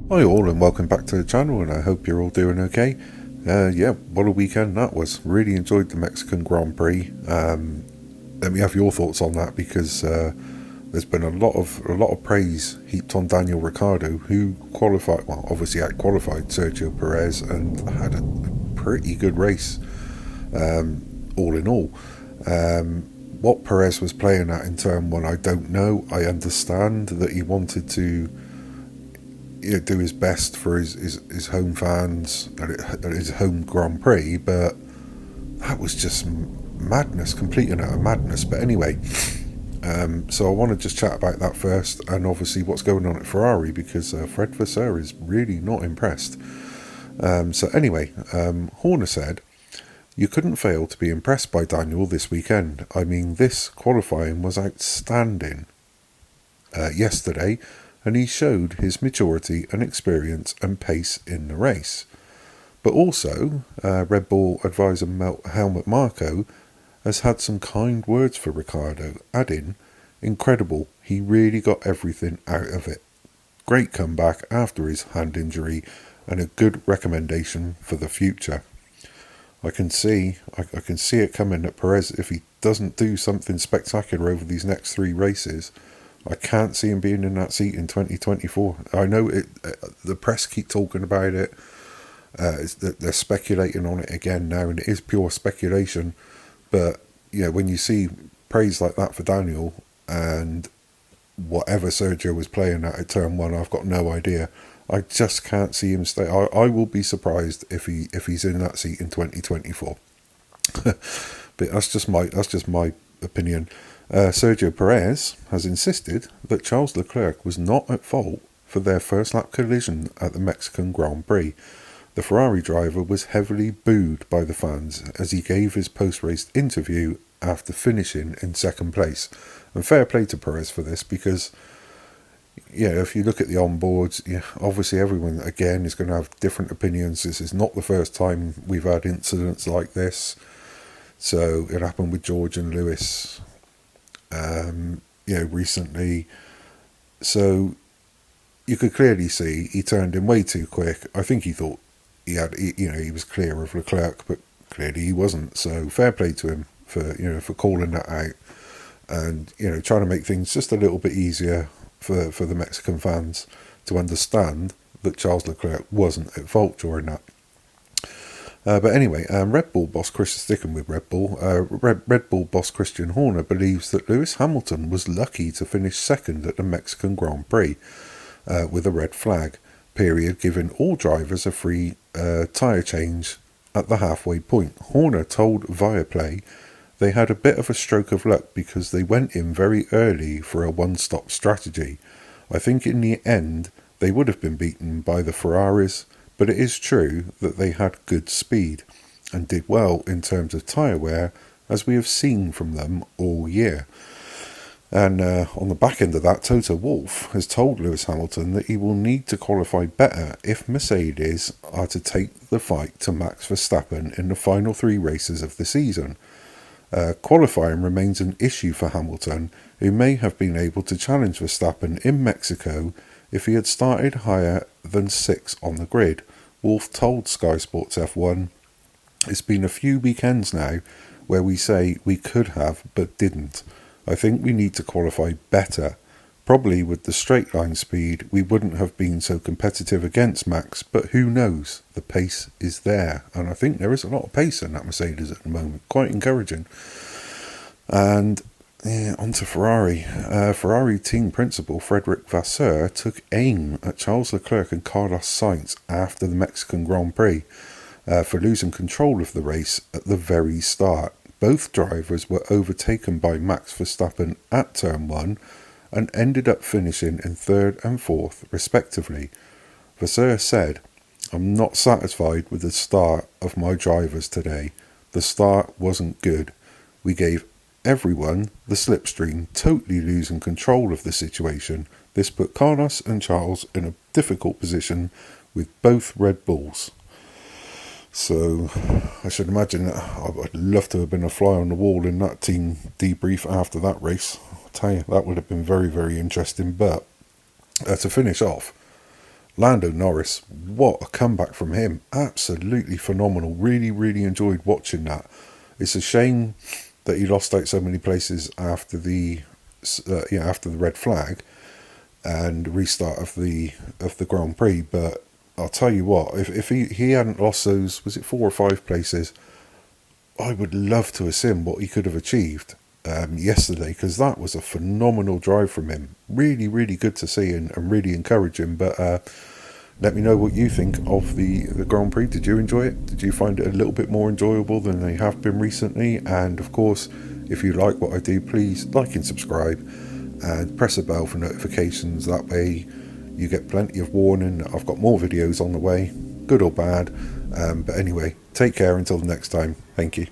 Hi all and welcome back to the channel, and I hope you're all doing okay. Yeah, what a weekend that was. Really enjoyed the Mexican Grand Prix. Let me have your thoughts on that, because there's been a lot of praise heaped on Daniel Ricciardo, who qualified, well, obviously out qualified Sergio Perez and had a pretty good race, all in all. What Perez was playing at in turn one, I don't know. I understand that he wanted to do his best for his home fans at his home Grand Prix, but that was just madness, complete and utter madness. But anyway, so I want to just chat about that first, and obviously what's going on at Ferrari, because Fred Vasseur is really not impressed. So anyway, Horner said, "You couldn't fail to be impressed by Daniel this weekend. I mean, this qualifying was outstanding yesterday, and he showed his maturity and experience and pace in the race." But also, Red Bull advisor Helmut Marko has had some kind words for Ricciardo, adding, "Incredible, he really got everything out of it. Great comeback after his hand injury, and a good recommendation for the future." I can see it coming that Perez, if he doesn't do something spectacular over these next three races, I can't see him being in that seat in 2024. I know it. The press keep talking about it. They're speculating on it again now, and it is pure speculation. But when you see praise like that for Daniel, and whatever Sergio was playing at turn one, I've got no idea. I just can't see him stay. I will be surprised if he's in that seat in 2024. But that's just my opinion. Sergio Perez has insisted that Charles Leclerc was not at fault for their first lap collision at the Mexican Grand Prix. The Ferrari driver was heavily booed by the fans as he gave his post-race interview after finishing in second place. And fair play to Perez for this, because if you look at the onboards, obviously everyone again is going to have different opinions. This is not the first time we've had incidents like this. So it happened with George and Lewis recently. So you could clearly see he turned in way too quick. I think he thought he was clear of Leclerc, but clearly he wasn't. So fair play to him for calling that out, and trying to make things just a little bit easier for the Mexican fans to understand that Charles Leclerc wasn't at fault during that. But anyway, Red Bull boss sticking with Red Bull, Red Bull boss Christian Horner believes that Lewis Hamilton was lucky to finish second at the Mexican Grand Prix with a red flag period, giving all drivers a free tyre change at the halfway point. Horner told Viaplay they had a bit of a stroke of luck because they went in very early for a one-stop strategy. I think in the end they would have been beaten by the Ferraris, but it is true that they had good speed and did well in terms of tyre wear, as we have seen from them all year. And on the back end of that, Toto Wolff has told Lewis Hamilton that he will need to qualify better if Mercedes are to take the fight to Max Verstappen in the final three races of the season. Qualifying remains an issue for Hamilton, who may have been able to challenge Verstappen in Mexico if he had started higher than 6 on the grid. Wolff told Sky Sports F1, "It's been a few weekends now where we say we could have but didn't. I think we need to qualify better. Probably with the straight line speed we wouldn't have been so competitive against Max, but who knows, the pace is there." And I think there is a lot of pace in that Mercedes at the moment, quite encouraging. And on to Ferrari. Ferrari team principal Frederic Vasseur took aim at Charles Leclerc and Carlos Sainz after the Mexican Grand Prix for losing control of the race at the very start. Both drivers were overtaken by Max Verstappen at turn 1 and ended up finishing in 3rd and 4th respectively. Vasseur said, "I'm not satisfied with the start of my drivers today. The start wasn't good. We gave everyone the slipstream, totally losing control of the situation. This put Carlos and Charles in a difficult position with both Red Bulls." So I should imagine that I'd love to have been a fly on the wall in that team debrief after that race. I'll tell you, that would have been very, very interesting. But to finish off, Lando Norris, what a comeback from him. Absolutely phenomenal. Really, really enjoyed watching that. It's a shame that he lost out so many places after the after the red flag and restart of the Grand Prix. But I'll tell you what, if he hadn't lost those, was it 4 or 5 places, I would love to have seen what he could have achieved yesterday, because that was a phenomenal drive from him. Really, really good to see and really encouraging. But let me know what you think of the Grand Prix. Did you enjoy it? Did you find it a little bit more enjoyable than they have been recently? And of course, if you like what I do, please like and subscribe and press the bell for notifications. That way you get plenty of warning. I've got more videos on the way, good or bad. But anyway, take care until the next time. Thank you.